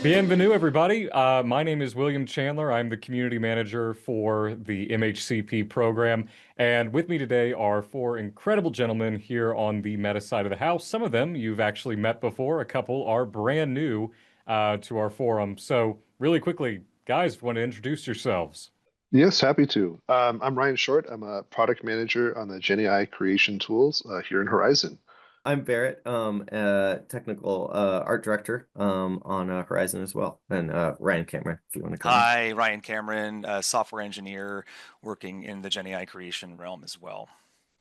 Bienvenue, everybody. My name is William Chandler. I'm the community manager for the MHCP program. And with me today are four incredible gentlemen here on the meta side of the house. Some of them you've actually met before. A couple are brand new to our forum. So, really quickly, guys, want to introduce yourselves? Yes, happy to. I'm Ryan Short. I'm a product manager on the GenAI creation tools here in Horizon. I'm Barrett, technical art director on Horizon as well, and Ryan Cameron, if you want to come in. Hi, Ryan Cameron, software engineer working in the GenAI creation realm as well.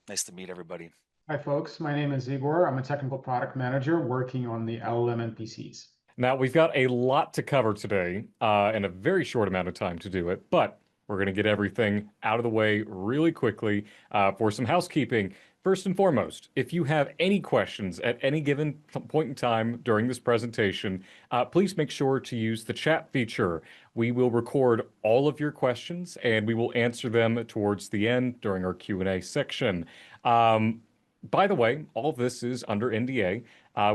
Nice to meet everybody. Hi, folks. My name is Igor. I'm a technical product manager working on the LLM NPCs. Now, we've got a lot to cover today and a very short amount of time to do it, but we're going to get everything out of the way really quickly for some housekeeping. First and foremost, if you have any questions at any given point in time during this presentation, please make sure to use the chat feature. We will record all of your questions and we will answer them towards the end during our Q&A section. By the way, all of this is under NDA.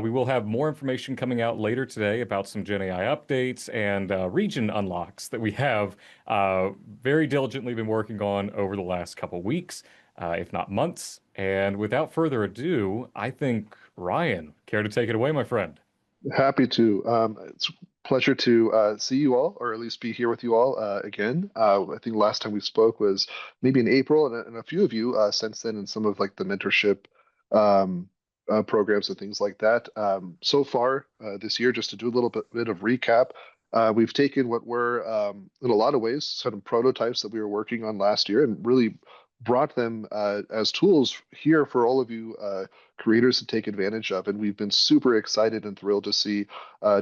We will have more information coming out later today about some GenAI updates and region unlocks that we have very diligently been working on over the last couple weeks, if not months. And without further ado, I think, Ryan, care to take it away, my friend? Happy to. It's a pleasure to see you all, or at least be here with you all again. I think last time we spoke was maybe in April, and a few of you since then in some of like the mentorship um, programs and things like that. So far this year, just to do a little bit of recap, we've taken what were in a lot of ways some prototypes that we were working on last year and really brought them as tools here for all of you creators to take advantage of. And we've been super excited and thrilled to see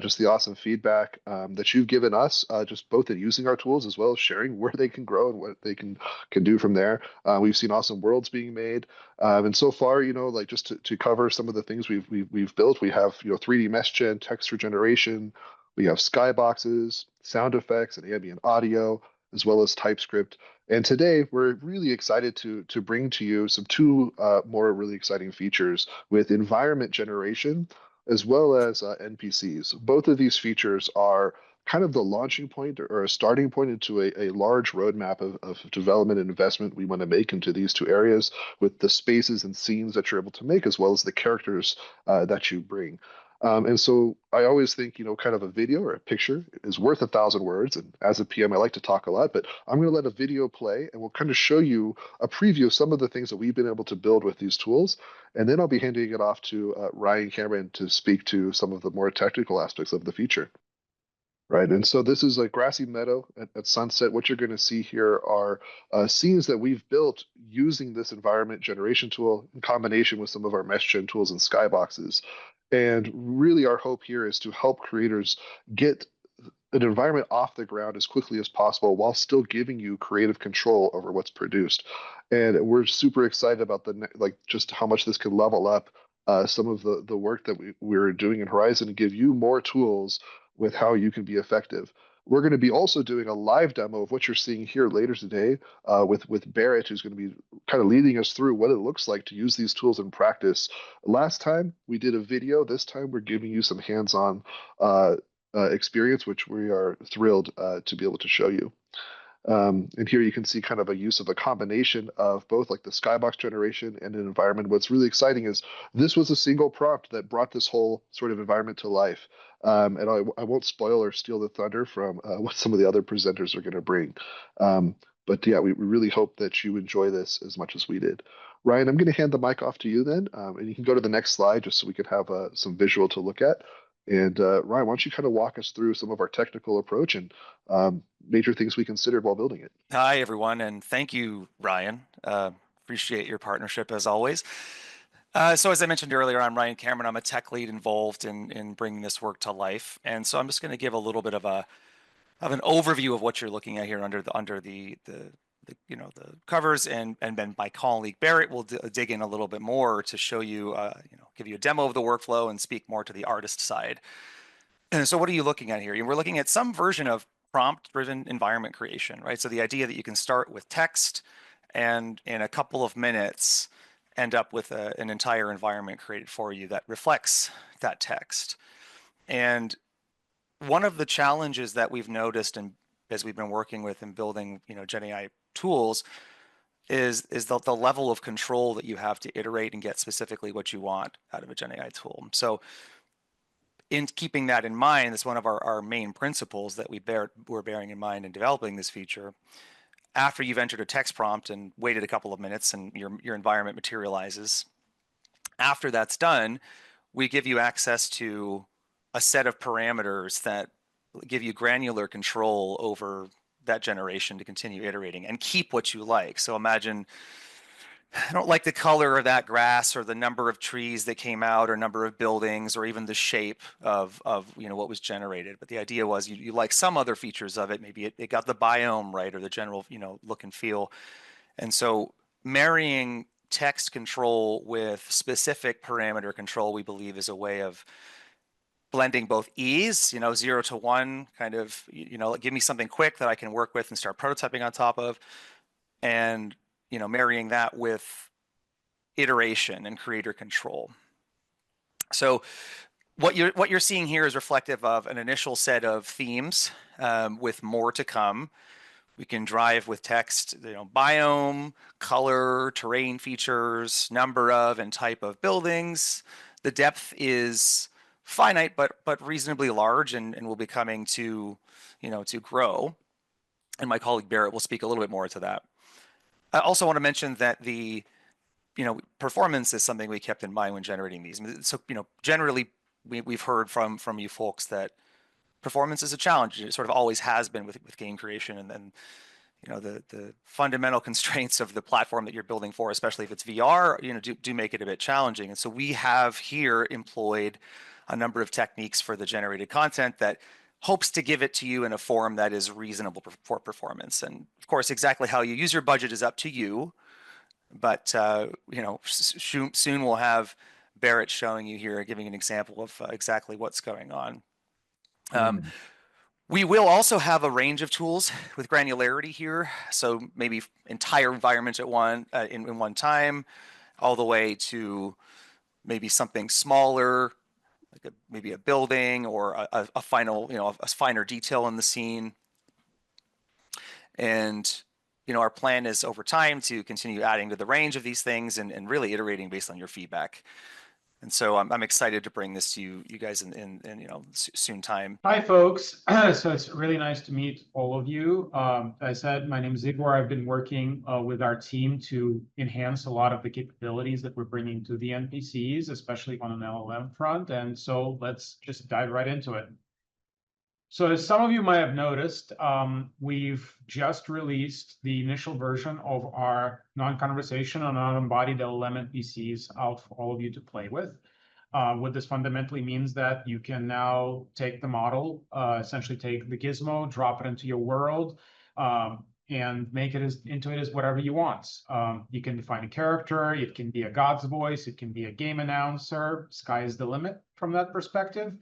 just the awesome feedback that you've given us, just both in using our tools as well as sharing where they can grow and what they can do from there. We've seen awesome worlds being made, and so far, like just to cover some of the things we've built, we have 3D mesh gen, texture generation, we have skyboxes, sound effects, and ambient audio, as well as TypeScript. And today we're really excited to bring to you some two more really exciting features with environment generation as well as NPCs. Both of these features are kind of the launching point or a starting point into a large roadmap of development and investment we want to make into these two areas with the spaces and scenes that you're able to make as well as the characters that you bring. And so I always think, kind of a video or a picture is worth 1,000 words. And as a PM, I like to talk a lot, but I'm going to let a video play and we'll kind of show you a preview of some of the things that we've been able to build with these tools. And then I'll be handing it off to Ryan Cameron to speak to some of the more technical aspects of the feature. Right. And so this is a grassy meadow at sunset. What you're going to see here are scenes that we've built using this environment generation tool in combination with some of our mesh gen tools and skyboxes. And really, our hope here is to help creators get an environment off the ground as quickly as possible while still giving you creative control over what's produced. And we're super excited about just how much this can level up some of the work that we're doing in Horizon and give you more tools with how you can be effective. We're going to be also doing a live demo of what you're seeing here later today with Barrett, who's going to be kind of leading us through what it looks like to use these tools in practice. Last time we did a video. This time we're giving you some hands-on experience, which we are thrilled to be able to show you. And here you can see kind of a use of a combination of both like the skybox generation and an environment. What's really exciting is this was a single prompt that brought this whole sort of environment to life. And I won't spoil or steal the thunder from what some of the other presenters are going to bring. But yeah, we really hope that you enjoy this as much as we did. Ryan, I'm going to hand the mic off to you then, and you can go to the next slide just so we can have some visual to look at. And Ryan, why don't you kind of walk us through some of our technical approach and major things we considered while building it? Hi, everyone, and thank you, Ryan. Appreciate your partnership as always. So as I mentioned earlier, I'm Ryan Cameron. I'm a tech lead involved in bringing this work to life. And so I'm just going to give a little bit of an overview of what you're looking at here under the covers, and then my colleague Barrett will dig in a little bit more to show you, give you a demo of the workflow and speak more to the artist side. And so what are you looking at here? We're looking at some version of prompt-driven environment creation, right? So the idea that you can start with text and in a couple of minutes end up with an entire environment created for you that reflects that text. And one of the challenges that we've noticed, and as we've been working with and building, GenAI tools, is the level of control that you have to iterate and get specifically what you want out of a GenAI tool. So in keeping that in mind, that's one of our main principles that we're bearing in mind in developing this feature. After you've entered a text prompt and waited a couple of minutes and your environment materializes, after that's done, we give you access to a set of parameters that give you granular control over that generation to continue iterating and keep what you like. So imagine, I don't like the color of that grass or the number of trees that came out or number of buildings or even the shape of what was generated. But the idea was you like some other features of it. Maybe it got the biome right or the general look and feel. And so marrying text control with specific parameter control, we believe, is a way of blending both ease, 0 to 1, kind of, give me something quick that I can work with and start prototyping on top of, and marrying that with iteration and creator control. So what you're seeing here is reflective of an initial set of themes with more to come. We can drive with text, biome, color, terrain features, number of and type of buildings. The depth is finite, but reasonably large, and will be coming to grow. And my colleague Barrett will speak a little bit more to that. I also want to mention that the performance is something we kept in mind when generating these. So generally we've heard from you folks that performance is a challenge. It sort of always has been with game creation, and then the fundamental constraints of the platform that you're building for, especially if it's VR, do make it a bit challenging. And so we have here employed a number of techniques for the generated content that hopes to give it to you in a form that is reasonable for performance. And of course, exactly how you use your budget is up to you. But soon we'll have Barrett showing you here, giving an example of exactly what's going on. We will also have a range of tools with granularity here. So maybe entire environments at in one time, all the way to maybe something smaller, like maybe a building or a final, a finer detail in the scene. And our plan is over time to continue adding to the range of these things and really iterating based on your feedback. And so I'm excited to bring this to you guys in soon time. Hi, folks. So it's really nice to meet all of you. As I said, my name is Igor. I've been working with our team to enhance a lot of the capabilities that we're bringing to the NPCs, especially on an LLM front. And so let's just dive right into it. So as some of you might have noticed, we've just released the initial version of our non-conversational and non-embodied LLM NPCs out for all of you to play with. What this fundamentally means that you can now take the model, essentially take the gizmo, drop it into your world, and make it into it as whatever you want. You can define a character, it can be a god's voice, it can be a game announcer. Sky is the limit from that perspective.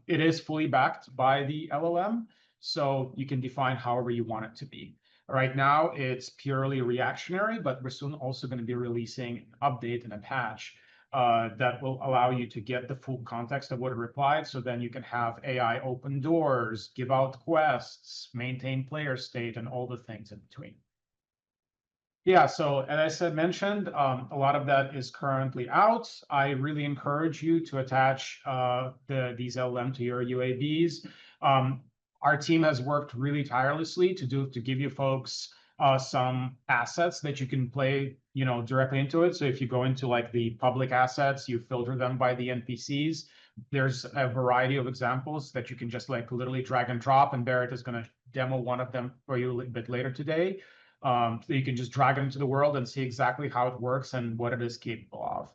It is fully backed by the LLM, so you can define however you want it to be. Right now, it's purely reactionary, but we're soon also going to be releasing an update and a patch that will allow you to get the full context of what it replied. So then you can have AI open doors, give out quests, maintain player state, and all the things in between. Yeah, so as I mentioned, a lot of that is currently out. I really encourage you to attach these LLM to your UAVs. Our team has worked really tirelessly to give you folks some assets that you can play, directly into it. So if you go into like the public assets, you filter them by the NPCs. There's a variety of examples that you can just like literally drag and drop, and Barrett is going to demo one of them for you a little bit later today. So you can just drag it into the world and see exactly how it works and what it is capable of.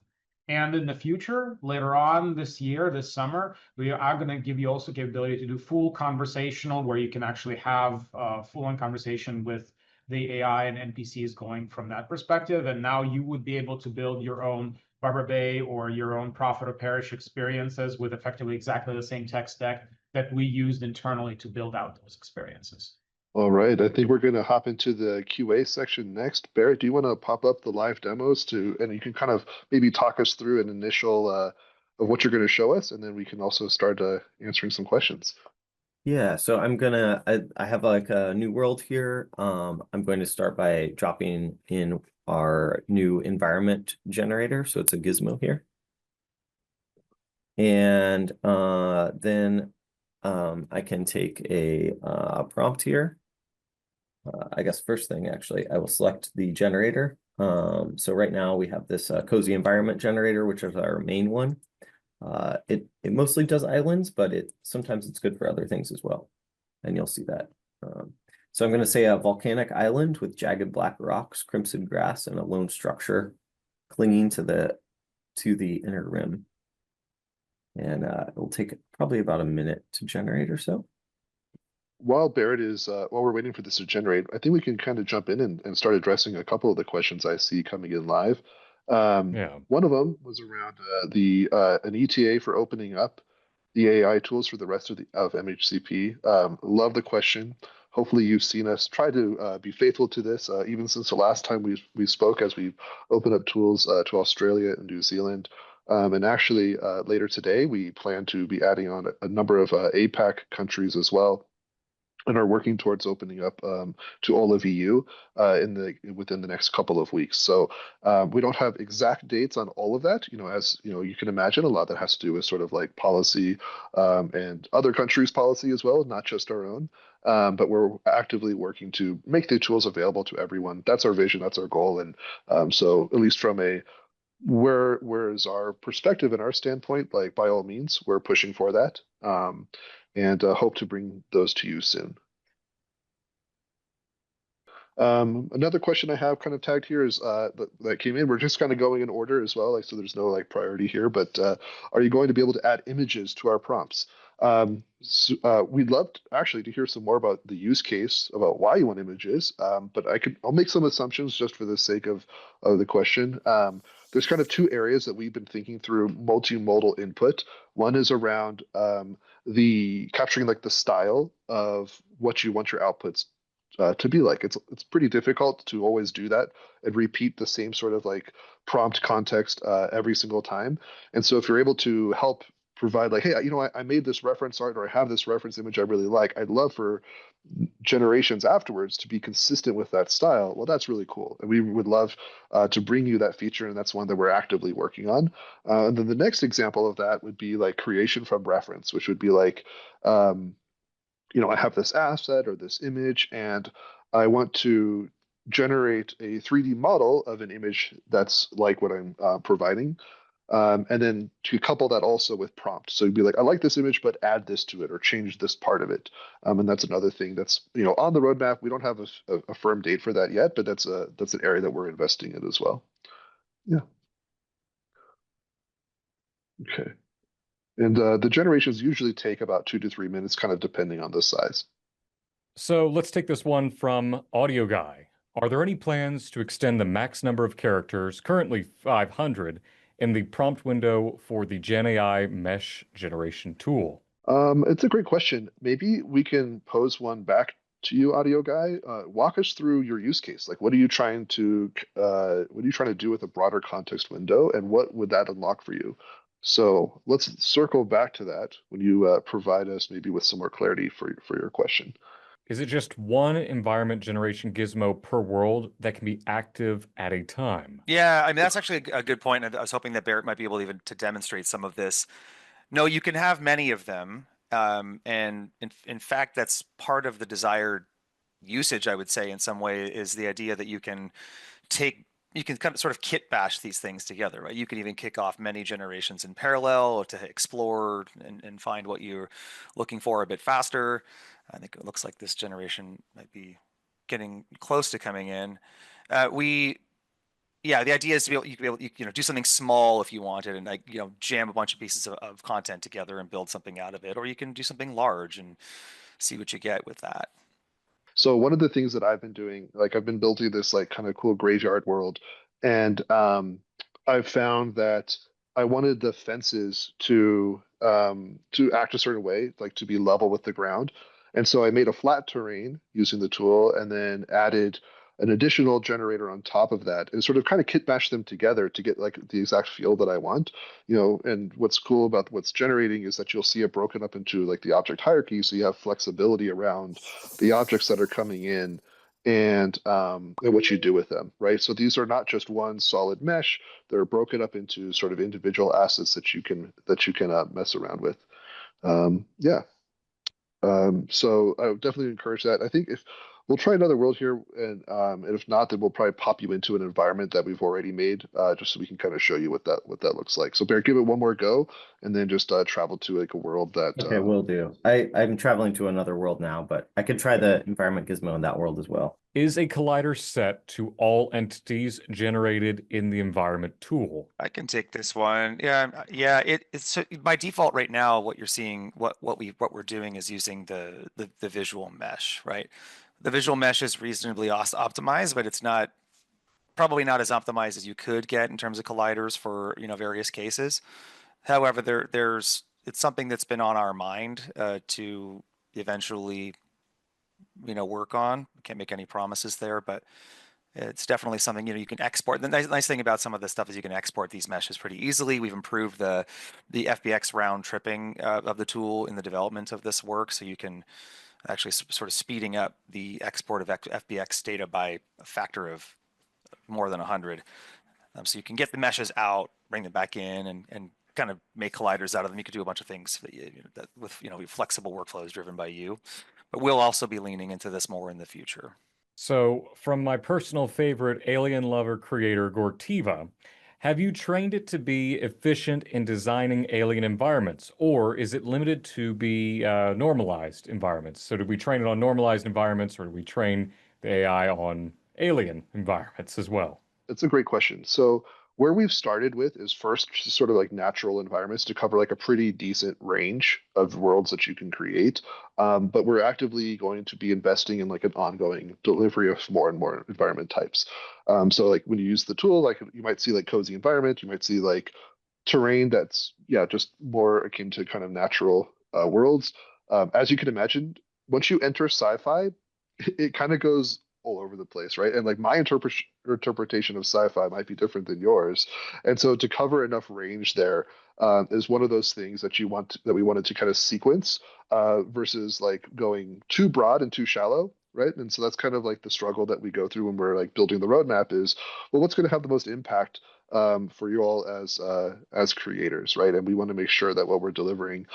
And in the future, later on this year, this summer, we are going to give you also capability to do full conversational, where you can actually have full-on conversation with the AI and NPCs going from that perspective. And now you would be able to build your own Barber Bay or your own Prophet or Perish experiences with effectively exactly the same tech stack that we used internally to build out those experiences. All right, I think we're going to hop into the QA section next. Barrett, do you want to pop up the live demos and you can kind of maybe talk us through an initial what you're going to show us, and then we can also start answering some questions. Yeah, so I have like a new world here. I'm going to start by dropping in our new environment generator. So it's a gizmo here. And then I can take a prompt here. I guess first thing, actually, I will select the generator. So right now we have this cozy environment generator, which is our main one. It mostly does islands, but sometimes it's good for other things as well. And you'll see that. So I'm going to say a volcanic island with jagged black rocks, crimson grass, and a lone structure clinging to the inner rim. And it'll take probably about a minute to generate or so. While Barrett is while we're waiting for this to generate, I think we can kind of jump in and start addressing a couple of the questions I see coming in live. Yeah. One of them was around an ETA for opening up the AI tools for the rest of MHCP. Love the question. Hopefully, you've seen us try to be faithful to this, even since the last time we spoke, as we've opened up tools to Australia and New Zealand. And actually, later today, we plan to be adding on a number of APAC countries as well, and are working towards opening up to all of EU within the next couple of weeks. So we don't have exact dates on all of that. As you can imagine, a lot that has to do with sort of like policy and other countries' policy as well, not just our own. But we're actively working to make the tools available to everyone. That's our vision. That's our goal. And so, at least from a where is our perspective and our standpoint, like by all means, we're pushing for that. And hope to bring those to you soon. Another question I have kind of tagged here is that came in. We're just kind of going in order as well, like so there's no like priority here. But are you going to be able to add images to our prompts? We'd love actually to hear some more about the use case about why you want images. But I'll make some assumptions just for the sake of the question. There's kind of two areas that we've been thinking through multimodal input. One is around the capturing like the style of what you want your outputs to be like. It's pretty difficult to always do that and repeat the same sort of like prompt context every single time. And so if you're able to help provide like, hey, I made this reference art, or I have this reference image I really like, I'd love for generations afterwards to be consistent with that style. Well, that's really cool, and we would love to bring you that feature, and that's one that we're actively working on. And then the next example of that would be like creation from reference, which would be like I have this asset or this image, and I want to generate a 3D model of an image that's like what I'm providing. And then to couple that also with prompt. So you'd be like, I like this image, but add this to it or change this part of it. And that's another thing that's on the roadmap. We don't have a firm date for that yet, but that's an area that we're investing in as well. Yeah. Okay. And the generations usually take about 2 to 3 minutes, kind of depending on the size. So let's take this one from Audio Guy. Are there any plans to extend the max number of characters, currently 500, in the prompt window for the GenAI mesh generation tool? It's a great question. Maybe we can pose one back to you, Audio Guy. Walk us through your use case. Like, what are you trying to do with a broader context window, and what would that unlock for you? So let's circle back to that when you provide us maybe with some more clarity for your question. Is it just one environment generation gizmo per world that can be active at a time? Yeah, I mean, that's actually a good point. And I was hoping that Barrett might be able even to demonstrate some of this. No, you can have many of them. And in fact, that's part of the desired usage, I would say, in some way, is the idea that you can kind of sort of kit bash these things together, right? You can even kick off many generations in parallel to explore and find what you're looking for a bit faster. I think it looks like this generation might be getting close to coming in. Yeah, the idea is to be able do something small if you wanted, and like jam a bunch of pieces of content together and build something out of it, or you can do something large and see what you get with that. So one of the things that I've been doing, like I've been building this like kind of cool graveyard world, and I've found that I wanted the fences to act a certain way, like to be level with the ground. And so I made a flat terrain using the tool, and then added an additional generator on top of that and sort of kind of kit bash them together to get like the exact feel that I want, and what's cool about what's generating is that you'll see it broken up into like the object hierarchy. So you have flexibility around the objects that are coming in and what you do with them, right? So these are not just one solid mesh. They're broken up into sort of individual assets that you can mess around with. Yeah. So I would definitely encourage that. I think if we'll try another world here, and if not, then we'll probably pop you into an environment that we've already made, just so we can kind of show you what that looks like. So Bear, give it one more go, and then just travel to like a world that. Okay, will do. I'm traveling to another world now, but I could try the environment gizmo in that world as well. Is a collider set to all entities generated in the environment tool? I can take this one. Yeah. It's by default right now. What you're seeing, what we're doing is using the visual mesh, right? The visual mesh is reasonably optimized, but it's probably not as optimized as you could get in terms of colliders for various cases. However, it's something that's been on our mind to eventually work on. Can't make any promises there, but it's definitely something you can export. The nice thing about some of this stuff is you can export these meshes pretty easily. We've improved the FBX round tripping of the tool in the development of this work, so you can actually sort of speeding up the export of FBX data by a factor of more than 100. So you can get the meshes out, bring them back in, and kind of make colliders out of them. You could do a bunch of things with flexible workflows driven by you. But we'll also be leaning into this more in the future. So, from my personal favorite alien lover creator, Gortiva, have you trained it to be efficient in designing alien environments, or is it limited to be normalized environments? So, did we train it on normalized environments, or did we train the AI on alien environments as well? It's a great question. So where we've started with is first just sort of like natural environments to cover like a pretty decent range of worlds that you can create. But we're actively going to be investing in like an ongoing delivery of more and more environment types. So like when you use the tool, like you might see like cozy environment, you might see like terrain that's just more akin to kind of natural worlds. As you can imagine, once you enter sci-fi, it kind of goes all over the place, right? And like my interpretation of sci-fi might be different than yours, and so to cover enough range there is one of those things that we wanted to kind of sequence versus like going too broad and too shallow, right? And so that's kind of like the struggle that we go through when we're like building the roadmap is, well, what's going to have the most impact for you all as creators, right? And we want to make sure that what we're delivering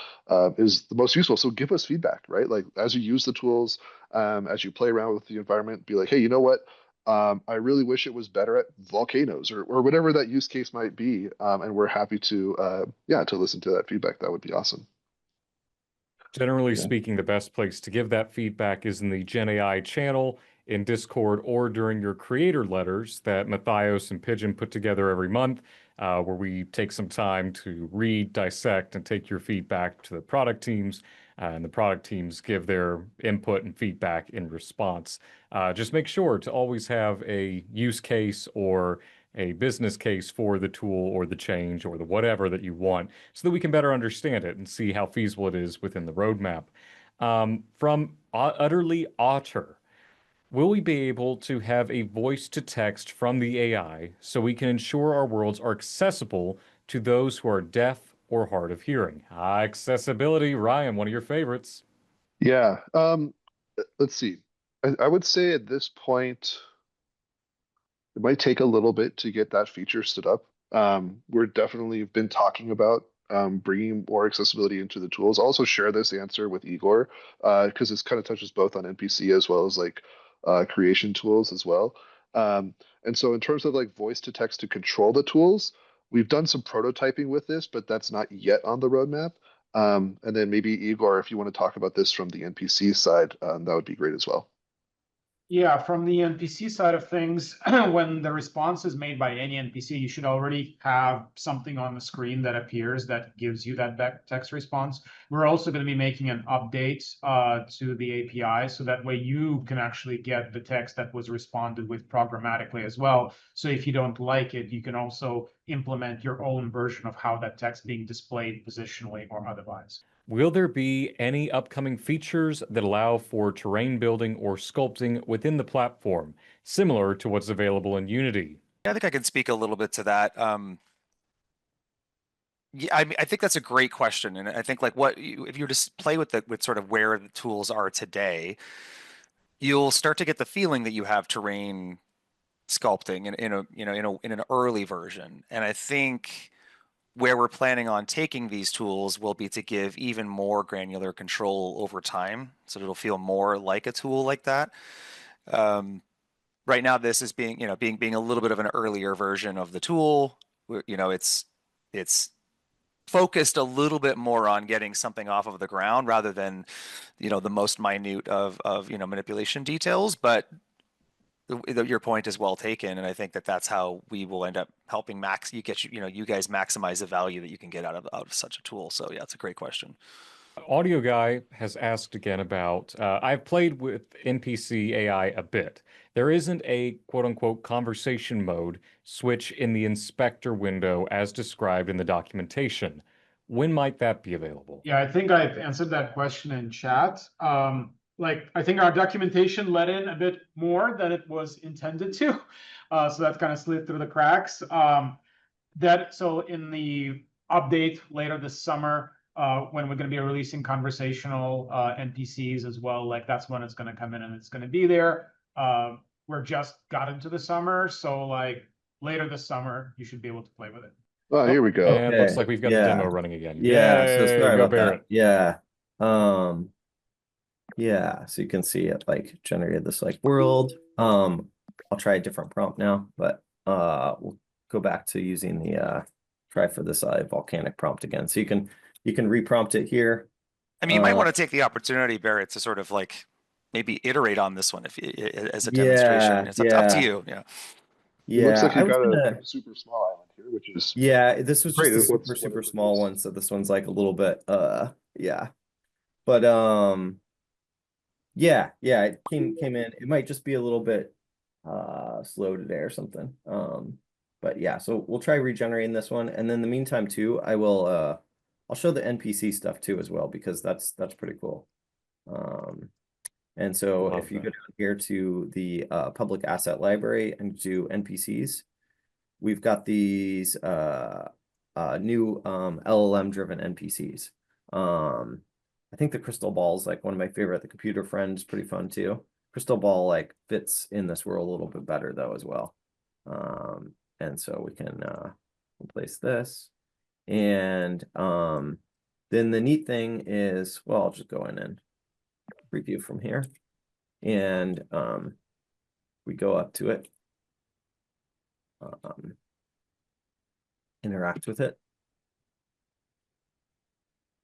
is the most useful. So give us feedback, right? Like as you use the tools, as you play around with the environment, be like, hey, you know what? I really wish it was better at volcanoes or whatever that use case might be. And we're happy to listen to that feedback. That would be awesome. Generally speaking, the best place to give that feedback is in the GenAI channel, in Discord, or during your creator letters that Matthias and Pigeon put together every month, where we take some time to read, dissect, and take your feedback to the product teams, and the product teams give their input and feedback in response. Just make sure to always have a use case or a business case for the tool or the change or the whatever that you want so that we can better understand it and see how feasible it is within the roadmap. From Utterly Otter, will we be able to have a voice to text from the AI so we can ensure our worlds are accessible to those who are deaf or hard of hearing? Accessibility, Ryan, one of your favorites. Yeah. Let's see. I would say at this point, it might take a little bit to get that feature stood up. We're definitely been talking about bringing more accessibility into the tools. I'll also share this answer with Igor because this kind of touches both on NPC as well as like creation tools as well. And so in terms of like voice to text to control the tools, we've done some prototyping with this, but that's not yet on the roadmap. And then maybe Igor, if you want to talk about this from the NPC side, that would be great as well. Yeah, from the NPC side of things, when the response is made by any NPC, you should already have something on the screen that appears that gives you that back text response. We're also going to be making an update to the API, so that way you can actually get the text that was responded with programmatically as well. So if you don't like it, you can also implement your own version of how that text being displayed positionally or otherwise. Will there be any upcoming features that allow for terrain building or sculpting within the platform, similar to what's available in Unity? I think I can speak a little bit to that. Yeah, I mean, I think that's a great question, and I think like if you just play with sort of where the tools are today, you'll start to get the feeling that you have terrain sculpting in an early version. And I think where we're planning on taking these tools will be to give even more granular control over time, so it'll feel more like a tool like that. Right now, this is being a little bit of an earlier version of the tool. It's focused a little bit more on getting something off of the ground rather than the most minute of manipulation details. But your point is well taken, and I think that's how we will end up helping you guys maximize the value that you can get out of such a tool. So yeah, it's a great question. Audio Guy has asked again about, I've played with NPC AI a bit. There isn't a quote unquote conversation mode switch in the inspector window as described in the documentation. When might that be available? Yeah, I think I've answered that question in chat. I think our documentation let in a bit more than it was intended to. So that kind of slid through the cracks. So in the update later this summer, when we're going to be releasing conversational NPCs as well, like that's when it's going to come in and it's going to be there. We're just got into the summer, so like later this summer, you should be able to play with it. Oh, here we go. And looks like we've got the demo running again. Yeah, so Yay, sorry go about Barrett. that. Yeah. Yeah, so you can see it like generated this like world. I'll try a different prompt now, but we'll go back to using the try for this volcanic prompt again. So you can reprompt it here. I mean, you might want to take the opportunity, Barrett, to sort of like maybe iterate on this one as a demonstration. It's up to you. Yeah. It looks like I you was got gonna, a super small island here, which is this was great. just a What's super whatever small it is. one, so this one's like a little bit yeah. But yeah, it came in. It might just be a little bit slow today or something. But yeah, so we'll try regenerating this one, and then in the meantime too, I'll show the NPC stuff too as well, because that's pretty cool. And so Love if you that. go down here to the public asset library and do NPCs, we've got these new LLM driven NPCs. I think the crystal ball is like one of my favorite. The computer friend is pretty fun too. Crystal ball like fits in this world a little bit better though as well. And so we can replace this. And then the neat thing is, well, I'll just go in and preview from here. And we go up to it, interact with it.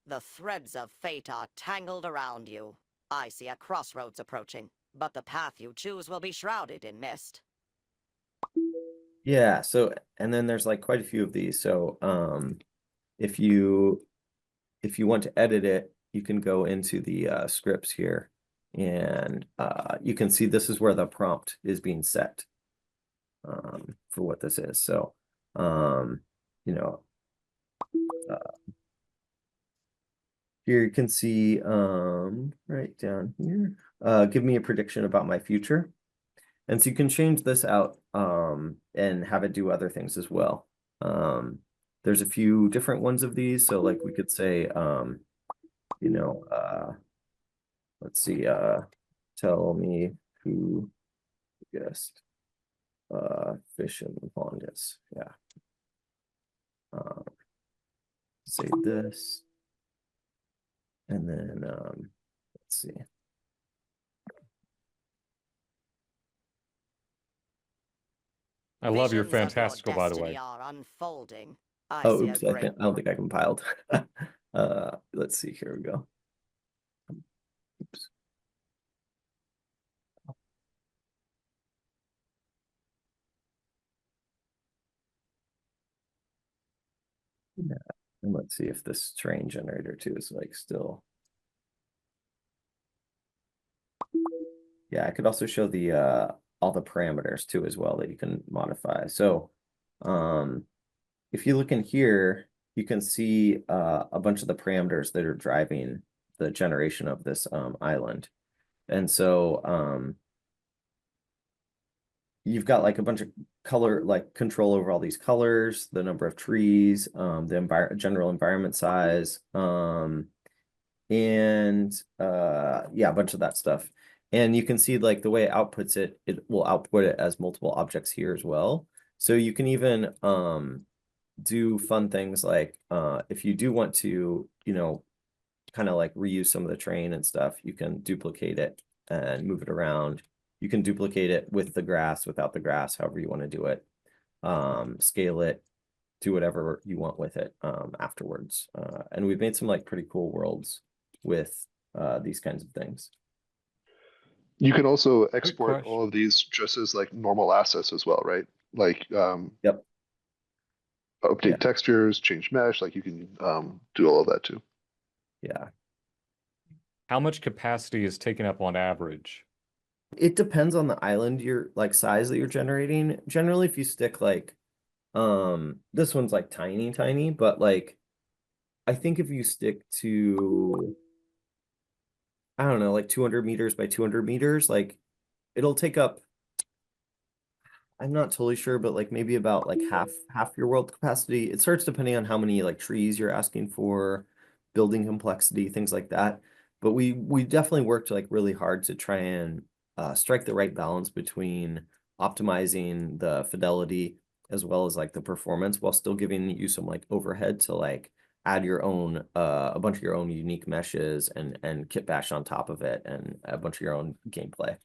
The threads of fate are tangled around you. I see a crossroads approaching, but the path you choose will be shrouded in mist. Yeah, so and then there's like quite a few of these. So if you want to edit it, you can go into the scripts here, and you can see this is where the prompt is being set for what this is. So here you can see right down here, give me a prediction about my future. And so you can change this out and have it do other things as well. There's a few different ones of these. So like we could say, let's see, tell me who the guest fish in the pond is. Yeah. Save this. And then let's see. I love your Visions of your fantastical, by the destiny way. are unfolding. Oh, see a oops, I great don't think I compiled. Let's see, here we go. Oops. Yeah, and let's see if this terrain generator too is like still. Yeah, I could also show the all the parameters too as well that you can modify. So if you look in here, you can see a bunch of the parameters that are driving the generation of this island. And so you've got like a bunch of color, like control over all these colors, the number of trees, the general environment size, and yeah, a bunch of that stuff. And you can see like the way it outputs it, it will output it as multiple objects here as well. So you can even do fun things like if you do want to, you know, kind of like reuse some of the terrain and stuff, you can duplicate it and move it around. You can duplicate it with the grass, without the grass, however you want to do it. Scale it, do whatever you want with it afterwards. And we've made some like pretty cool worlds with these kinds of things. You can also export question. all of these just as like normal assets as well, right? Like Yep. update Yeah. textures, change mesh, like you can do all of that too. Yeah. How much capacity is taken up on average? It depends on the island you're like size that you're generating. Generally, if you stick like this one's like tiny, but like I think if you stick to I don't know, like 200 meters by 200 meters, like it'll take up I'm not totally sure, but like maybe about like half your world capacity. It starts depending on how many like trees you're asking for, building complexity, things like that. But we definitely worked like really hard to try and strike the right balance between optimizing the fidelity as well as like the performance while still giving you some like overhead to like add your own a bunch of your own unique meshes and kit bash on top of it and a bunch of your own gameplay.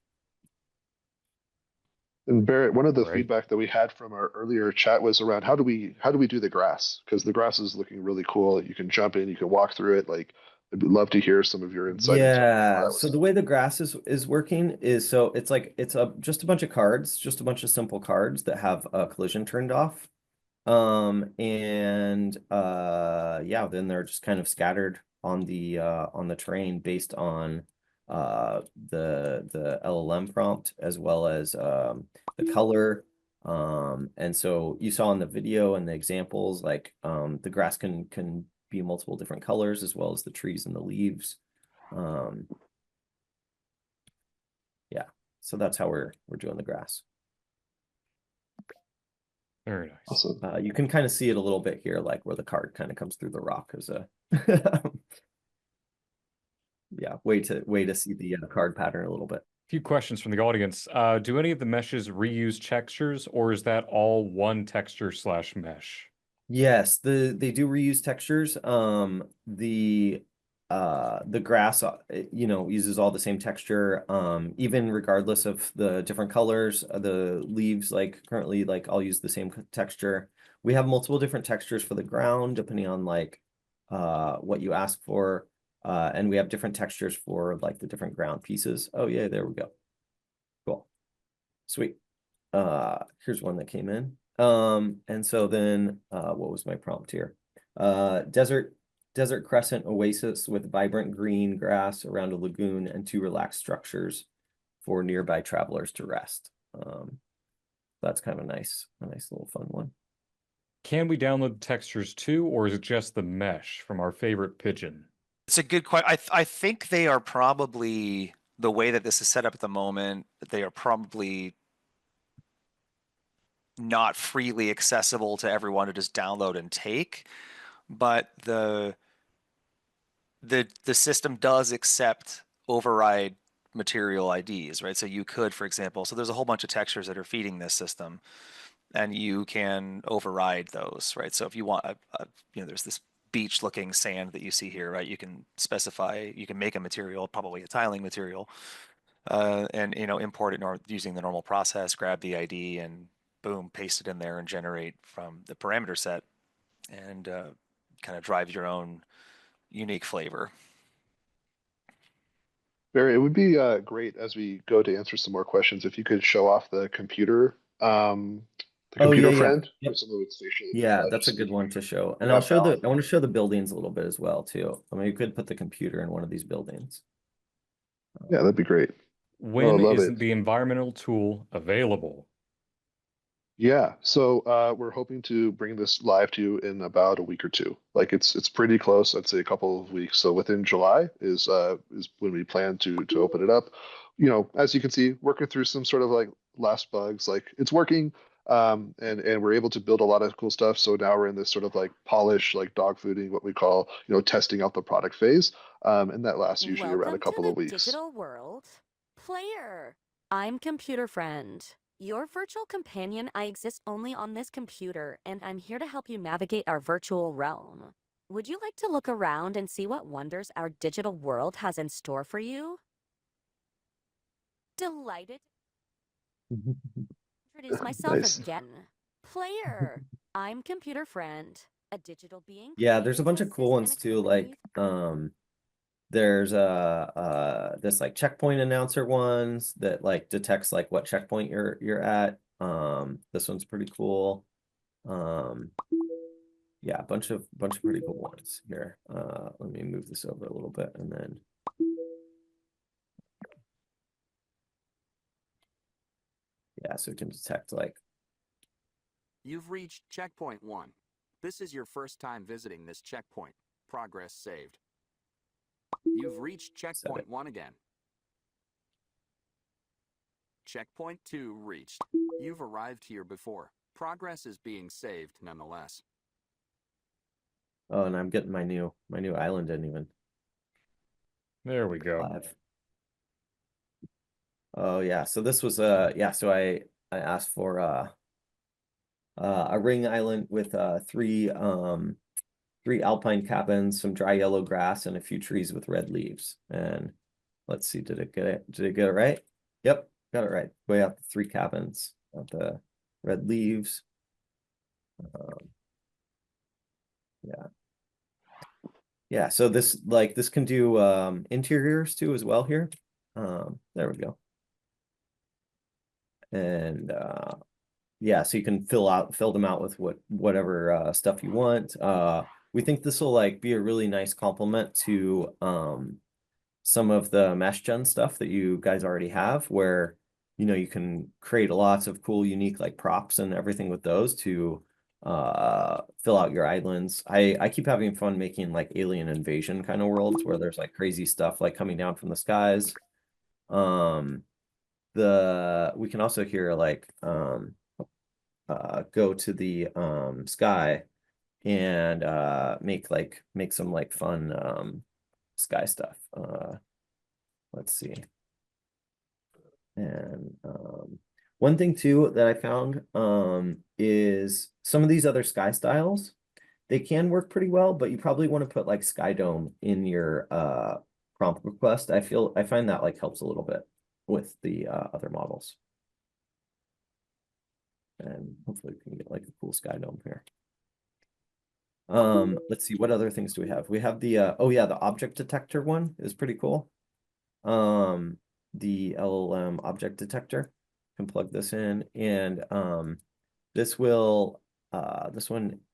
And Barrett, one of the Right. feedback that we had from our earlier chat was around how do we do the grass? Because the grass is looking really cool. You can jump in, you can walk through it. Like, I'd love to hear some of your insight into how Yeah, that so was. the way the grass is working is so it's like it's just a bunch of cards, just a bunch of simple cards that have a collision turned off. And yeah, then they're just kind of scattered on the terrain based on the LLM prompt as well as the color. And so you saw in the video and the examples like the grass can be multiple different colors as well as the trees and the leaves. Yeah, so that's how we're doing the grass. Very nice. Awesome. You can kind of see it a little bit here, like where the card kind of comes through the rock as a yeah, way to see the card pattern a little bit. Few questions from the audience. Do any of the meshes reuse textures, or is that all one texture / mesh? Yes, they do reuse textures. The grass you know uses all the same texture even regardless of the different colors. The leaves like currently like I'll use the same texture. We have multiple different textures for the ground depending on like what you ask for. And we have different textures for like the different ground pieces. Oh yeah, there we go. Cool. Sweet. Here's one that came in. And so then what was my prompt here? Desert crescent oasis with vibrant green grass around a lagoon and 2 relaxed structures for nearby travelers to rest. That's kind of a nice little fun one. Can we download the textures too, or is it just the mesh from our favorite pigeon? It's a good question. I think they are probably, the way that this is set up at the moment, they are probably not freely accessible to everyone to just download and take, but the system does accept override material IDs, right? So you could, for example, so there's a whole bunch of textures that are feeding this system, and you can override those, right? So if you want you know, there's this beach looking sand that you see here, right? You can specify, you can make a material, probably a tiling material, and you know, import it using the normal process, grab the ID and boom, paste it in there and generate from the parameter set, and kind of drive your own unique flavor. Barry, it would be great as we go to answer some more questions if you could show off the computer Oh, yeah, friend yep. for someone with spatial. Yeah, that's a good one to show. And Yeah, I'll show I want to show the buildings a little bit as well too. I mean, you could put the computer in one of these buildings. Yeah, that'd be great. When love is it. the environmental tool available? Yeah, so we're hoping to bring this live to you in about a week or two. Like it's pretty close. I'd say a couple of weeks. So within July is when we plan to open it up. You know, as you can see, working through some sort of like last bugs. Like it's working, and we're able to build a lot of cool stuff. So now we're in this sort of like polish, like dog fooding, what we call testing out the product phase. And that lasts usually around a Welcome to couple the of weeks. digital world. Player. I'm Computer Friend. Your virtual companion. I exist only on this computer, and I'm here to help you navigate our virtual realm. Would you like to look around and see what wonders our digital world has in store for you? Delighted to introduce myself Nice. again. Player. I'm Computer Friend, a digital being. Yeah, there's a created bunch to of cool ones assist and too, like accompany. there's this like checkpoint announcer ones that like detects like what checkpoint you're at. This one's pretty cool. Yeah, a bunch of pretty cool ones here. Let me move this over a little bit and then yeah, so it can detect like You've reached checkpoint 1. This is your first time visiting this checkpoint. Progress saved. You've reached checkpoint 1 again. Checkpoint 2 reached. You've arrived here before. Progress is being saved nonetheless. oh, and I'm getting my new island in even There we go. live. Oh yeah, so this was yeah, so I asked for a ring island with three alpine cabins, some dry yellow grass, and a few trees with red leaves. And let's see, did it get it right? Yep, got it right. Way out the 3 cabins of the red leaves. Yeah. Yeah, so this can do interiors too as well here. There we go. And yeah, so you can fill them out with whatever stuff you want. We think this will like be a really nice complement to some of the mesh gen stuff that you guys already have, where you can create lots of cool, unique like props and everything with those to fill out your islands. I keep having fun making like alien invasion kind of worlds where there's like crazy stuff like coming down from the skies. We can also hear like go to the sky and make some like fun sky stuff. Let's see. And one thing too that I found is some of these other sky styles, they can work pretty well, but you probably want to put like Sky Dome in your prompt request. I find that like helps a little bit with the other models. And hopefully we can get like a cool Sky Dome here. Let's see, what other things do we have? We have the oh yeah, the object detector one is pretty cool. The LLM object detector, can plug this in, and this one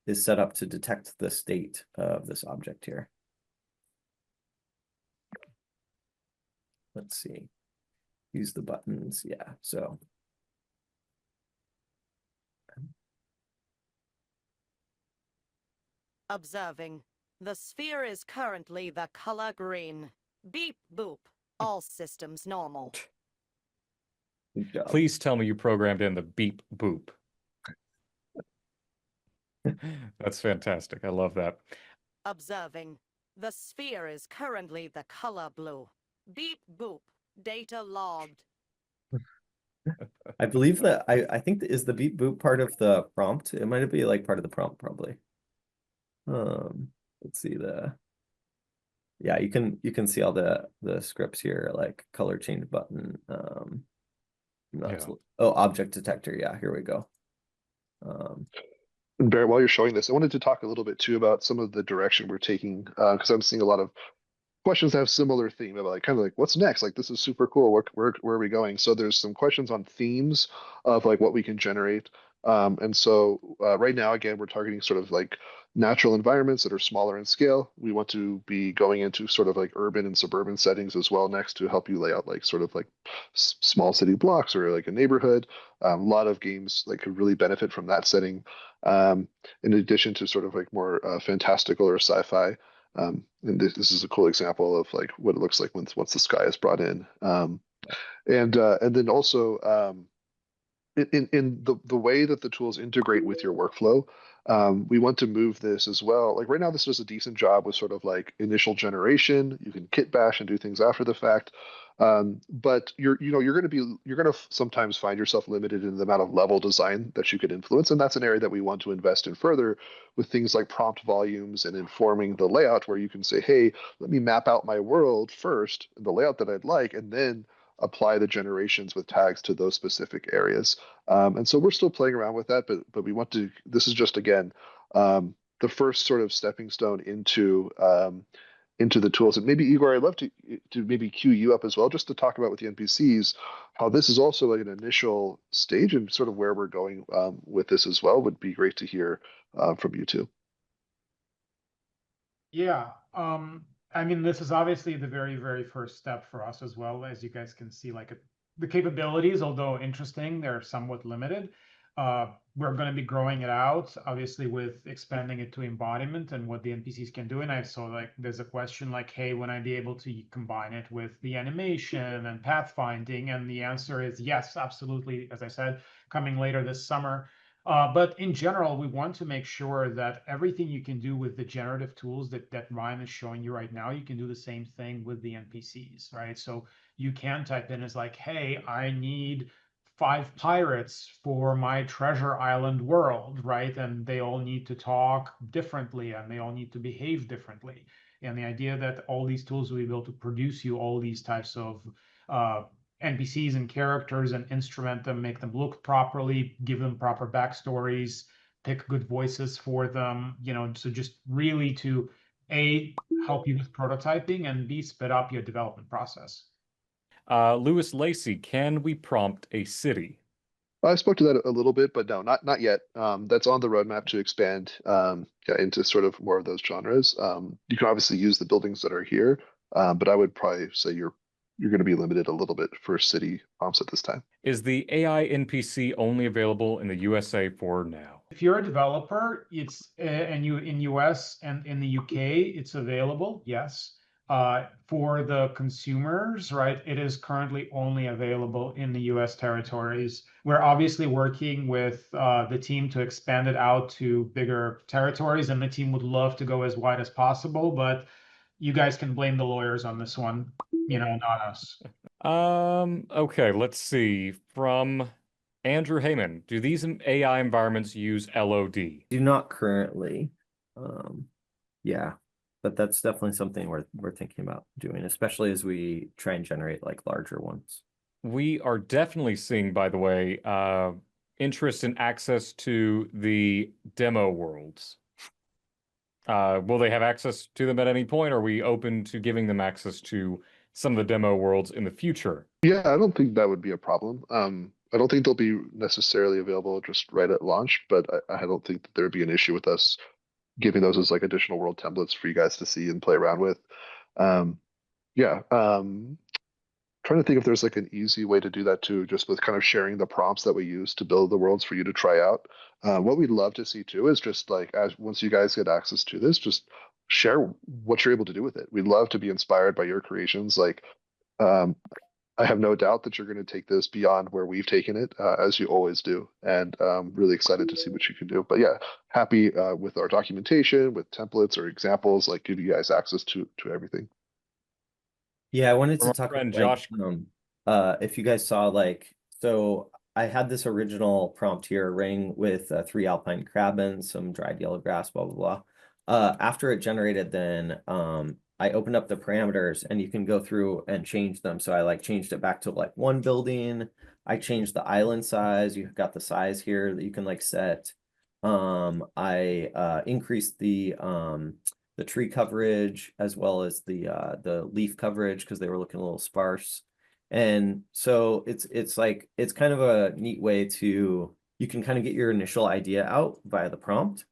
is set up to detect the state of this object here. Let's see, use the buttons. Yeah, so Observing. The sphere is currently the color green. Beep boop. All systems normal. good job. Please tell me you programmed in the beep boop. That's fantastic. I love that. Observing. The sphere is currently the color blue. Beep boop. Data logged. I believe that I think is the beep boop part of the prompt. It might be like part of the prompt probably. Let's see yeah, you can see all the scripts here, like color change button. Yeah. Oh, object detector. Yeah, here we go. And Barrett, while you're showing this, I wanted to talk a little bit too about some of the direction we're taking, because I'm seeing a lot of questions that have similar theme about like kind of like what's next? Like this is super cool. Where are we going? So there's some questions on themes of like what we can generate. And so right now, again, we're targeting sort of like natural environments that are smaller in scale. We want to be going into sort of like urban and suburban settings as well next to help you lay out like sort of like small city blocks or like a neighborhood. A lot of games like could really benefit from that setting. In addition to sort of like more fantastical or sci-fi. And this is a cool example of like what it looks like once the sky is brought in. And then also in the way that the tools integrate with your workflow, we want to move this as well. Like right now, this does a decent job with sort of like initial generation. You can kit bash and do things after the fact. But you're going to sometimes find yourself limited in the amount of level design that you could influence, and that's an area that we want to invest in further with things like prompt volumes and informing the layout, where you can say, hey, let me map out my world first, the layout that I'd like, and then apply the generations with tags to those specific areas. And so we're still playing around with that, but we want to. This is just again the first sort of stepping stone into the tools. And maybe Igor, I'd love to maybe queue you up as well, just to talk about with the NPCs how this is also like an initial stage and sort of where we're going with this as well. Would be great to hear from you too. Yeah, I mean, this is obviously the very, very first step for us as well. As you guys can see, like the capabilities, although interesting, they're somewhat limited. We're going to be growing it out, obviously, with expanding it to embodiment and what the NPCs can do. And I saw like there's a question like, hey, when I be able to combine it with the animation and pathfinding? And the answer is yes, absolutely. As I said, coming later this summer. But in general, we want to make sure that everything you can do with the generative tools that Ryan is showing you right now, you can do the same thing with the NPCs, right? So you can type in as like, hey, I need 5 pirates for my treasure island world, right? And they all need to talk differently and they all need to behave differently. And the idea that all these tools will be able to produce you all these types of NPCs and characters and instrument them, make them look properly, give them proper backstories, pick good voices for them, so just really to A, help you with prototyping, and B, sped up your development process. Lewis Lacey, can we prompt a city? I spoke to that a little bit, but no, not yet. That's on the roadmap to expand into sort of more of those genres. You can obviously use the buildings that are here, but I would probably say you're going to be limited a little bit for city prompts at this time. Is the AI NPC only available in the USA for now? If you're a developer, it's and you in US and in the UK, it's available, yes. For the consumers, right, it is currently only available in the US territories. We're obviously working with the team to expand it out to bigger territories, and the team would love to go as wide as possible, but you guys can blame the lawyers on this one, not us. Okay, let's see. From Andrew Heyman, do these AI environments use LOD? Do not currently. Yeah, but that's definitely something we're thinking about doing, especially as we try and generate like larger ones. We are definitely seeing, by the way, interest in access to the demo worlds. Will they have access to them at any point? Are we open to giving them access to some of the demo worlds in the future? Yeah, I don't think that would be a problem. I don't think they'll be necessarily available just right at launch, but I don't think that there'd be an issue with us giving those as like additional world templates for you guys to see and play around with. Yeah. Trying to think if there's like an easy way to do that too, just with kind of sharing the prompts that we use to build the worlds for you to try out. What we'd love to see too is just like once you guys get access to this, just share what you're able to do with it. We'd love to be inspired by your creations. Like, I have no doubt that you're going to take this beyond where we've taken it, as you always do, and really excited to see what you can do. But yeah, happy with our documentation, with templates or examples, like give you guys access to everything. Yeah, I wanted From to our talk friend about, Josh. if you guys saw like, so I had this original prompt here, ring with 3 alpine crabben, some dried yellow grass, blah, blah, blah. After it generated, then I opened up the parameters and you can go through and change them. So I like changed it back to like 1 building. I changed the island size. You've got the size here that you can like set. I increased the the tree coverage as well as the leaf coverage because they were looking a little sparse. And so it's like it's kind of a neat way to you can kind of get your initial idea out via the prompt.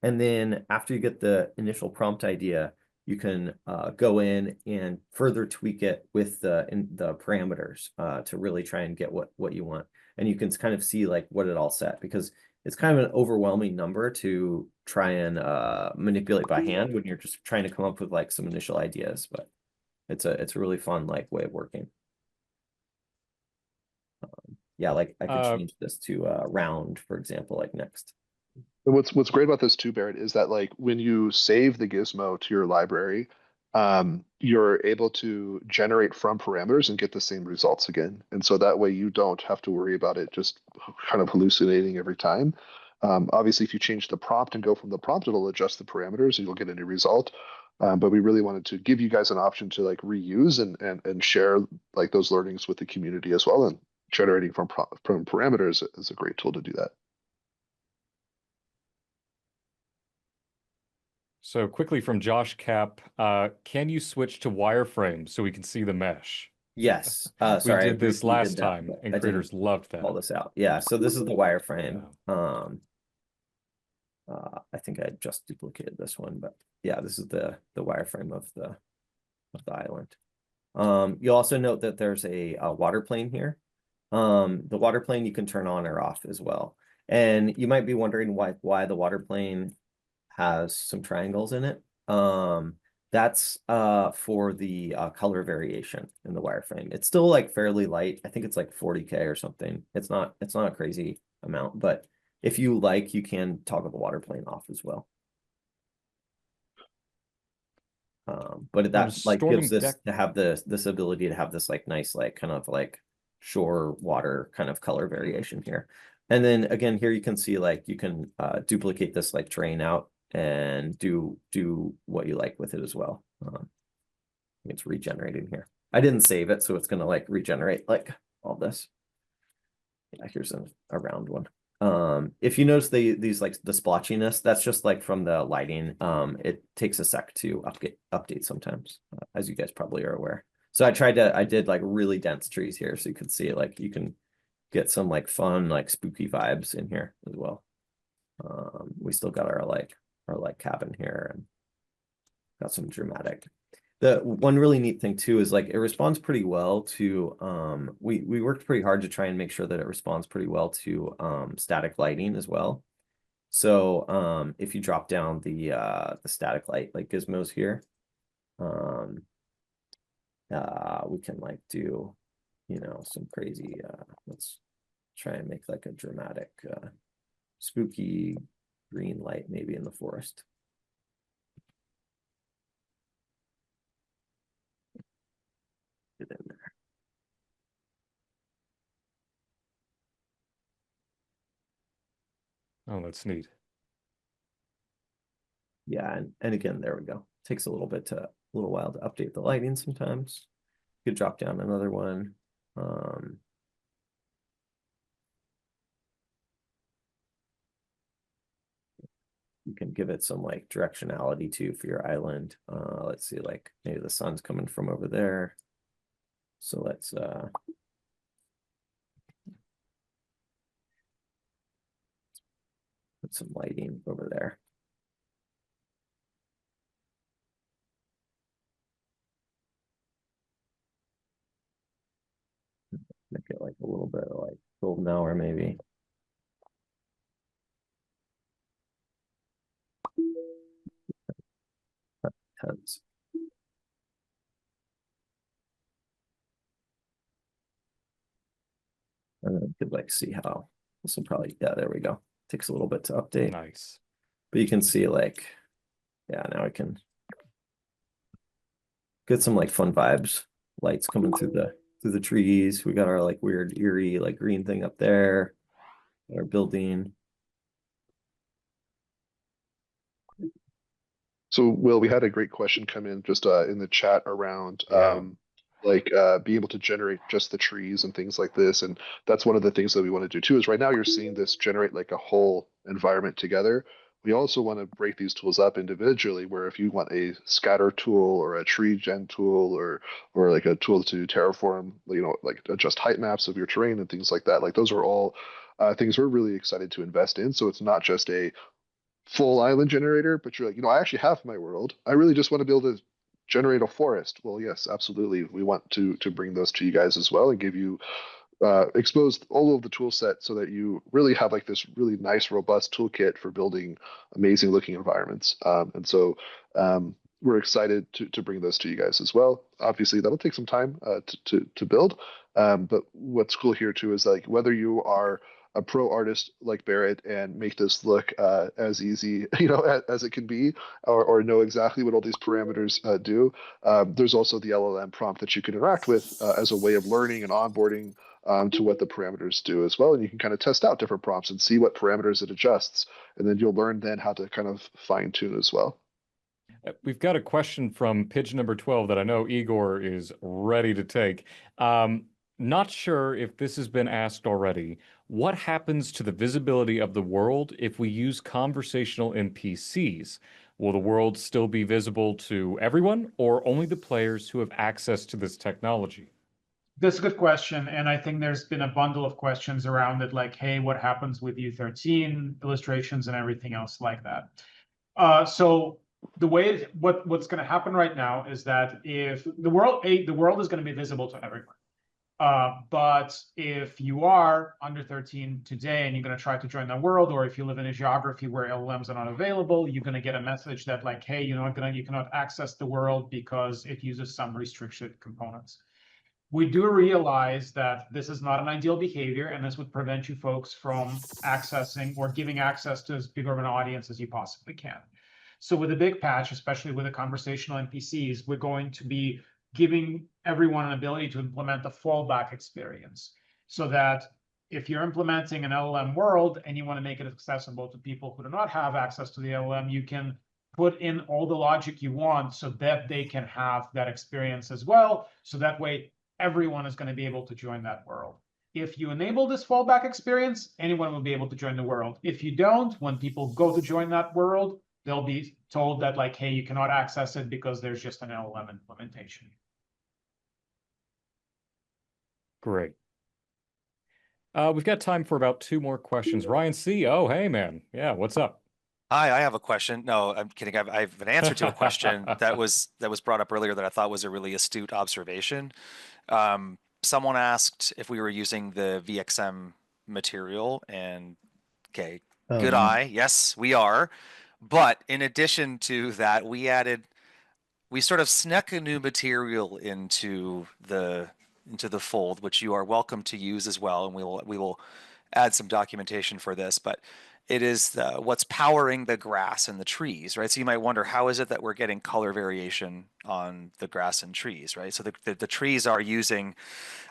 And then after you get the initial prompt idea, you can go in and further tweak it with the parameters to really try and get what you want. And you can kind of see like what it all set because it's kind of an overwhelming number to try and manipulate by hand when you're just trying to come up with like some initial ideas. But it's a really fun like way of working. Yeah, like I could change this to round, for example, like next. And what's great about this too, Barrett, is that like when you save the gizmo to your library, you're able to generate from parameters and get the same results again. And so that way you don't have to worry about it just kind of hallucinating every time. Obviously, if you change the prompt and go from the prompt, it'll adjust the parameters and you'll get a new result. But we really wanted to give you guys an option to like reuse and share like those learnings with the community as well. And generating from parameters is a great tool to do that. So quickly from Josh Cap, can you switch to wireframes so we can see the mesh? Yes. We Sorry, did this briefly last did that, time but and I creators didn't loved call that. this out. Yeah, so this is the wireframe. I think I just duplicated this one, but yeah, this is the wireframe of the island. You'll also note that there's a water plane here. The water plane you can turn on or off as well. And you might be wondering why the water plane has some triangles in it. That's for the color variation in the wireframe. It's still like fairly light. I think it's like 40K or something. It's not a crazy amount, but if you like, you can toggle the water plane off as well. But that like gives this to have this ability to have this like nice like kind of like shore water kind of color variation here. And then again here you can see like you can duplicate this like terrain out and do what you like with it as well. It's regenerating here. I didn't save it, so it's gonna like regenerate like all this. Yeah, here's a round one. If you notice these like the splotchiness, that's just like from the lighting. It takes a sec to update sometimes, as you guys probably are aware. So I did like really dense trees here, so you can see like you can get some like fun like spooky vibes in here as well. We still got our cabin here and got some dramatic. The one really neat thing too is like it responds pretty well to we worked pretty hard to try and make sure that it responds pretty well to static lighting as well. So if you drop down the static light like gizmos here, we can like do some crazy let's try and make like a dramatic spooky green light maybe in the forest. Get in there. Oh, that's neat. Yeah, and again, there we go. Takes a little while to update the lighting sometimes. You could drop down another one. You can give it some like directionality too for your island. Let's see, like maybe the sun's coming from over there. So let's put some lighting over there. Make it like a little bit like golden hour maybe. Tons. And then you could like see how this will probably, yeah, there we go. Takes a little bit to update. Nice. But you can see like, yeah, now I can get some like fun vibes, lights coming through the trees. We got our like weird eerie like green thing up there, our building. So, Will, we had a great question come in just in the chat around being able to generate just the trees and things like this. And that's one of the things that we want to do too, is right now you're seeing this generate like a whole environment together. we also want to break these tools up individually, where if you want a scatter tool or a tree gen tool or like a tool to terraform, like adjust height maps of your terrain and things like that, like those are all things we're really excited to invest in. So it's not just a full island generator, but you're like, I actually have my world. I really just want to be able to generate a forest. Well, yes, absolutely. We want to bring those to you guys as well and give you exposed all of the tool set so that you really have like this really nice, robust toolkit for building amazing looking environments. And so we're excited to bring those to you guys as well. Obviously, that'll take some time to build. But what's cool here too is like whether you are a pro artist like Barrett and make this look as easy, as it can be, or know exactly what all these parameters do. There's also the LLM prompt that you can interact with as a way of learning and onboarding to what the parameters do as well. And you can kind of test out different prompts and see what parameters it adjusts. And then you'll learn then how to kind of fine tune as well. We've got a question from Pigeon number 12 that I know Igor is ready to take. Not sure if this has been asked already. What happens to the visibility of the world if we use conversational NPCs? Will the world still be visible to everyone or only the players who have access to this technology? That's a good question, and I think there's been a bundle of questions around it, like, hey, what happens with U13 illustrations and everything else like that. So the way what's going to happen right now is that if the world is going to be visible to everyone. But if you are under 13 today and you're going to try to join the world, or if you live in a geography where LLMs are not available, you're going to get a message that like, hey, you cannot access the world because it uses some restricted components. We do realize that this is not an ideal behavior, and this would prevent you folks from accessing or giving access to as big of an audience as you possibly can. So with a big patch, especially with the conversational NPCs, we're going to be giving everyone an ability to implement a fallback experience so that if you're implementing an LLM world and you want to make it accessible to people who do not have access to the LLM, you can put in all the logic you want so that they can have that experience as well. So that way, everyone is going to be able to join that world. If you enable this fallback experience, anyone will be able to join the world. If you don't, when people go to join that world, they'll be told that like, hey, you cannot access it because there's just an LLM implementation. Great. We've got time for about 2 more questions. Ryan C. Oh, hey, man. Yeah, what's up? Hi, I have a question. No, I'm kidding. I have an answer to a question that was brought up earlier that I thought was a really astute observation. Someone asked if we were using the VXM material, and okay, good eye. Yes, we are. But in addition to that, we sort of snuck a new material into the fold, which you are welcome to use as well, and we will add some documentation for this. But it is what's powering the grass and the trees, right? So you might wonder, how is it that we're getting color variation on the grass and trees, right? So the trees are using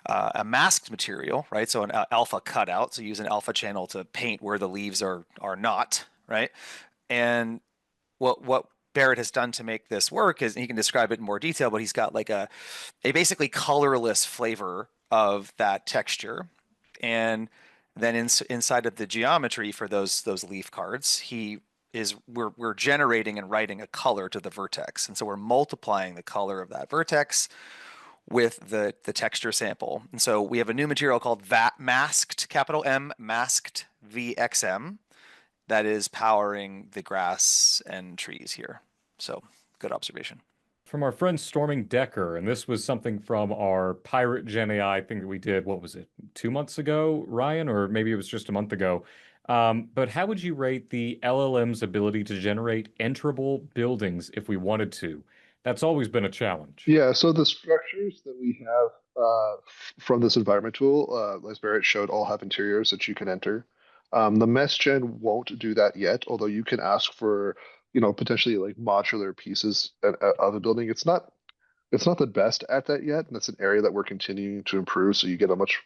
a masked material, right? So an alpha cutout. So use an alpha channel to paint where the leaves are not, right? And what Barrett has done to make this work is, and he can describe it in more detail, but he's got like a basically colorless flavor of that texture. And then inside of the geometry for those leaf cards, we're generating and writing a color to the vertex. And so we're multiplying the color of that vertex with the texture sample. And so we have a new material called masked, capital M, masked VXM, that is powering the grass and trees here. So good observation. From our friend Storming Decker, and this was something from our Pirate GenAI thing that we did, what was it, 2 months ago, Ryan? Or maybe it was just a month ago. But how would you rate the LLM's ability to generate enterable buildings if we wanted to? That's always been a challenge. Yeah, so the structures that we have from this environment tool, as Barrett showed, all have interiors that you can enter. The mesh gen won't do that yet, although you can ask for, potentially like modular pieces of a building. It's not the best at that yet, and that's an area that we're continuing to improve, so you get a much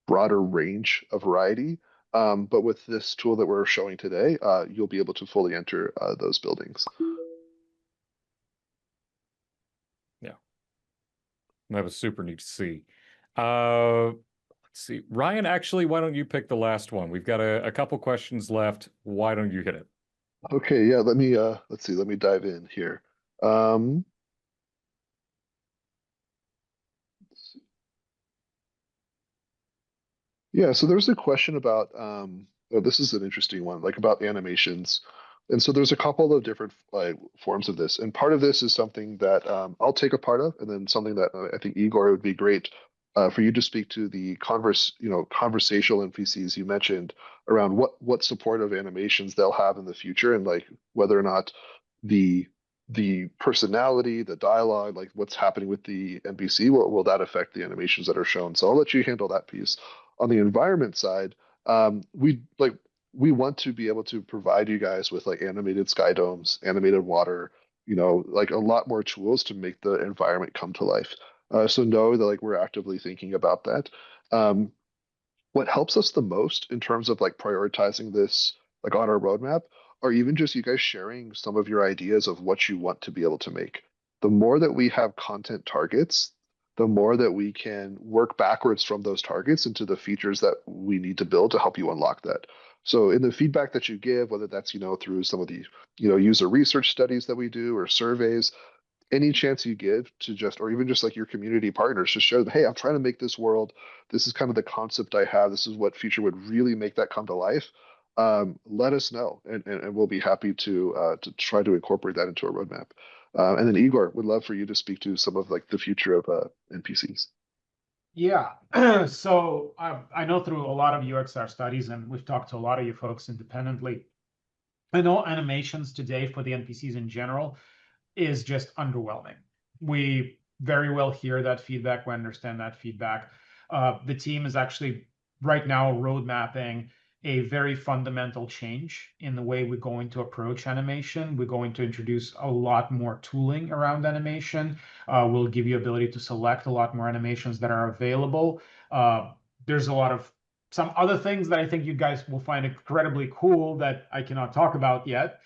broader range of variety. But with this tool that we're showing today, you'll be able to fully enter those buildings. Yeah, that was super neat to see. Let's see, Ryan, actually, why don't you pick the last one? We've got a couple questions left. Why don't you hit it? Okay, yeah, let's see, let me dive in here. Um, Yeah, so there's a question about oh, this is an interesting one, like about animations. And so there's a couple of different like forms of this. And part of this is something that I'll take a part of, and then something that I think Igor, it would be great for you to speak to the conversational NPCs you mentioned around what support of animations they'll have in the future, and like whether or not the the personality, the dialogue, like what's happening with the NPC, will that affect the animations that are shown? So I'll let you handle that piece. On the environment side, we want to be able to provide you guys with like animated sky domes, animated water, like a lot more tools to make the environment come to life. So know that like we're actively thinking about that. Um, what helps us the most in terms of like prioritizing this like on our roadmap, or even just you guys sharing some of your ideas of what you want to be able to make. The more that we have content targets, the more that we can work backwards from those targets into the features that we need to build to help you unlock that. So in the feedback that you give, whether that's through some of the user research studies that we do or surveys, any chance you give to just, or even just like your community partners, to show them, hey, I'm trying to make this world. This is kind of the concept I have. This is what feature would really make that come to life. Let us know, and we'll be happy to try to incorporate that into a roadmap. And then Igor, would love for you to speak to some of like the future of NPCs. Yeah, so I know through a lot of UXR studies, and we've talked to a lot of you folks independently. I know animations today for the NPCs in general is just underwhelming. We very well hear that feedback. We understand that feedback. The team is actually right now road mapping a very fundamental change in the way we're going to approach animation. We're going to introduce a lot more tooling around animation. We'll give you ability to select a lot more animations that are available. There's a lot of some other things that I think you guys will find incredibly cool that I cannot talk about yet,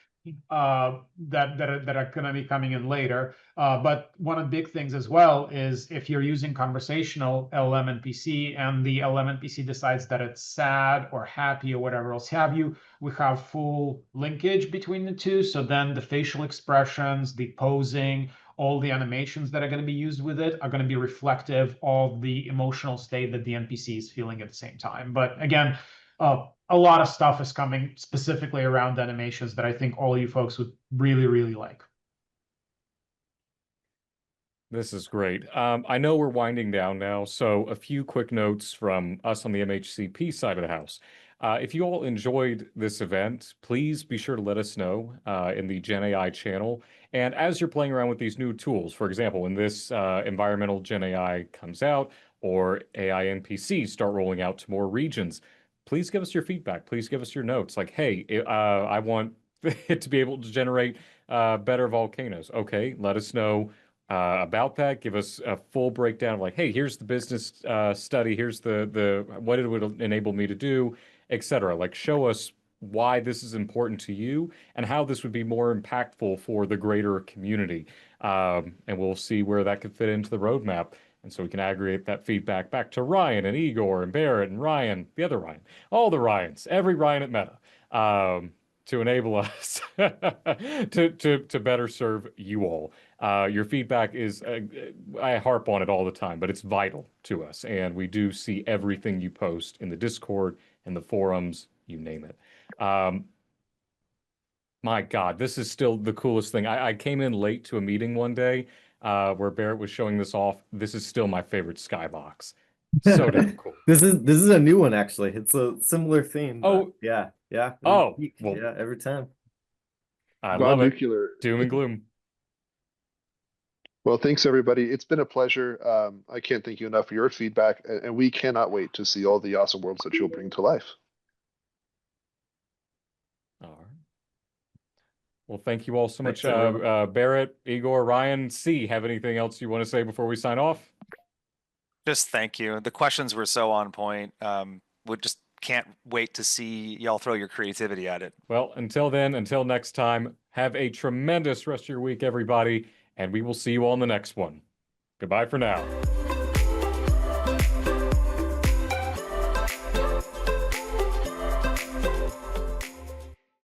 that are going to be coming in later. But one of the big things as well is if you're using conversational LLM NPC and the LLM NPC decides that it's sad or happy or whatever else have you, we have full linkage between the two. So then the facial expressions, the posing, all the animations that are going to be used with it are going to be reflective of the emotional state that the NPC is feeling at the same time. But again, a lot of stuff is coming specifically around animations that I think all you folks would really, really like. This is great. I know we're winding down now, so a few quick notes from us on the MHCP side of the house. If you all enjoyed this event, please be sure to let us know in the GenAI channel. And as you're playing around with these new tools, for example, when this environmental GenAI comes out or AI NPCs start rolling out to more regions, please give us your feedback. Please give us your notes. Like, hey, I want it to be able to generate better volcanoes. Okay, let us know about that. Give us a full breakdown of like, hey, here's the business study, here's the what it would enable me to do, etc. Like, show us why this is important to you and how this would be more impactful for the greater community. And we'll see where that could fit into the roadmap. And so we can aggregate that feedback back to Ryan and Igor and Barrett and Ryan, the other Ryan, all the Ryans, every Ryan at Meta, to enable us to better serve you all. Your feedback is, I harp on it all the time, but it's vital to us. And we do see everything you post in the Discord and the forums, you name it. My God, this is still the coolest thing. I came in late to a meeting one day where Barrett was showing this off. This is still my favorite skybox. So damn cool. This is a new one actually. It's a similar theme. Oh, yeah. Oh, well, yeah, every time. I Gone love it. nuclear. Doom and gloom. Well, thanks everybody. It's been a pleasure. I can't thank you enough for your feedback, and we cannot wait to see all the awesome worlds that you'll bring to life. All right. Well, thank you all so much. Thanks, Barrett, Igor, Ryan, C, have anything else you want to say before we sign off? Just thank you. The questions were so on point. Would just can't wait to see y'all throw your creativity at it. Well, until then, until next time, have a tremendous rest of your week, everybody, and we will see you all in the next one. Goodbye for now.